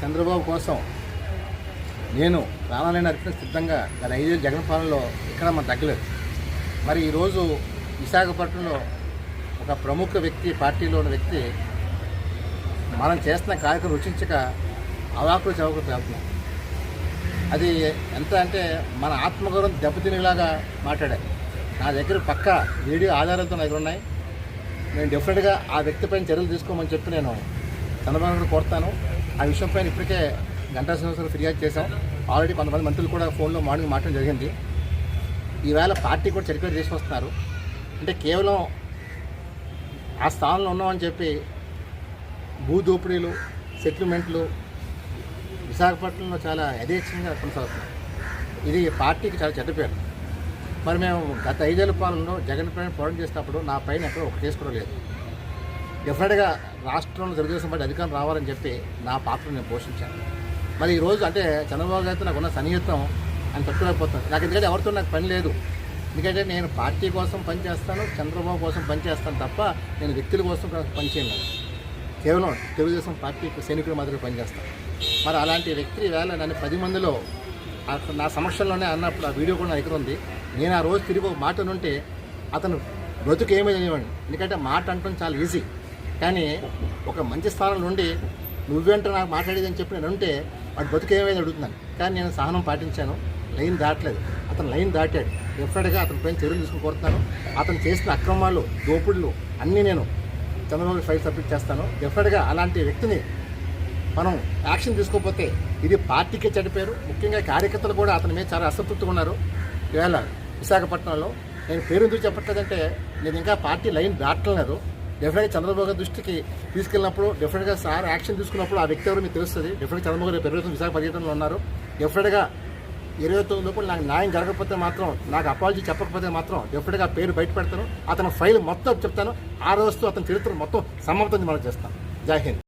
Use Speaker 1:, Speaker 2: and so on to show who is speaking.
Speaker 1: చంద్రబాబు కోసం నేను ప్రాణాలైన అర్పణ సిద్ధంగా గత 5 ఏళ్ళ జగన్ పాలనలో ఇక్కడ మనం తగ్గలేదు. మరి ఈరోజు విశాఖపట్నంలో ఒక ప్రముఖ వ్యక్తి, పార్టీలో ఉన్న వ్యక్తి మనం చేస్తున్న కార్యక్రమం రుచించక అవాకులు చవకులు పేలుతున్నాం. అది ఎంత అంటే మన ఆత్మగౌరవం దెబ్బతినేలాగా మాట్లాడారు. నా దగ్గర పక్క వీడియో ఆధారాలతో నా దగ్గర ఉన్నాయి. నేను డెఫినెట్గా ఆ వ్యక్తిపైన చర్యలు తీసుకోమని చెప్పి నేను చంద్రబాబు గారు కోరుతాను. ఆ విషయంపైన ఇప్పటికే గంటా శ్రీనివాసరావు ఫిర్యాదు చేశాం. ఆల్రెడీ కొంతమంది మంత్రులు కూడా ఫోన్లో మార్నింగ్ మాట్లాడడం జరిగింది. ఈవేళ పార్టీ కూడా చర్యలు తీసుకొస్తున్నారు. అంటే కేవలం ఆ స్థానంలో ఉన్నామని చెప్పి భూదోపిడీలు, సెటిల్మెంట్లు విశాఖపట్నంలో చాలా యథేచ్ఛంగా కొనసాగుతున్నాయి. ఇది పార్టీకి చాలా చెడ్డ పేరు. మరి మేము గత 5 ఏళ్ల పాలనలో జగన్ పైన పోరాటం చేసినప్పుడు నా పైన ఎక్కడ ఒక కేసు కూడా లేదు. డెఫినెట్గా రాష్ట్రంలో తెలుగుదేశం పార్టీ అధికారం రావాలని చెప్పి నా పాత్ర నేను పోషించాను. మరి ఈరోజు అంటే చంద్రబాబు గారితో నాకున్న సన్నిహితం అని తట్టుకోలేకపోతున్నాను. నాకు ఎందుకంటే ఎవరితో నాకు పని లేదు. ఎందుకంటే నేను పార్టీ కోసం పనిచేస్తాను, చంద్రబాబు కోసం పనిచేస్తాను తప్ప నేను వ్యక్తుల కోసం పనిచేయను. కేవలం తెలుగుదేశం పార్టీకి సైనికుల మాదిరిగా పనిచేస్తాను. మరి అలాంటి వ్యక్తి వేళ నన్ను 10 మందిలో నా సమక్షంలోనే అన్నప్పుడు ఆ వీడియో కూడా నా దగ్గర ఉంది. నేను ఆ రోజు తిరిగి ఒక మాట ఉంటే అతను బ్రతుకు ఏమీ తెలియవండి. ఎందుకంటే మాట అంటాం చాలా ఈజీ, కానీ ఒక మంచి స్థానంలో ఉండి నువ్వేంటో నాకు మాట్లాడేదని చెప్పి నేను ఉంటే వాడు బతుకు ఏమైంది అడుగుతున్నాను. కానీ నేను సహనం పాటించాను. లైన్ దాటలేదు. అతను లైన్ దాటాడు. డెఫినెట్గా అతని పైన చర్యలు తీసుకుని కోరుతున్నాను. అతను చేసిన అక్రమాలు, దోపిడులు అన్నీ నేను చంద్రబాబు ఫైల్ సబ్మిట్ చేస్తాను. డెఫినెట్గా అలాంటి వ్యక్తిని మనం యాక్షన్ తీసుకోకపోతే ఇది పార్టీకే చెడిపోయారు. ముఖ్యంగా కార్యకర్తలు కూడా అతని మీద చాలా అసంతృప్తిగా ఉన్నారు. ఇవాళ విశాఖపట్నంలో నేను పేరు ఎందుకు చెప్పట్లేదంటే నేను ఇంకా పార్టీ లైన్ దాటలేదు. డెఫినెట్గా చంద్రబాబు గారి దృష్టికి తీసుకెళ్ళినప్పుడు డెఫినెట్గా సార్ యాక్షన్ తీసుకున్నప్పుడు ఆ వ్యక్తి ఎవరు మీకు తెలుస్తుంది. డెఫినెట్గా చంద్రబాబు గారు పెరుగుతున్న విశాఖ పర్యటనలో ఉన్నారు. డెఫినెట్గా 29 లోపల నాకు న్యాయం జరగకపోతే మాత్రం, నాకు అపాలజీ చెప్పకపోతే మాత్రం డెఫినెట్గా పేరు బయట పెడతాను. అతని ఫైల్ మొత్తం చెప్తాను. ఆ రోజుతో అతని చరిత్ర మొత్తం సమాప్తం మనం చేస్తాం. జై హింద్.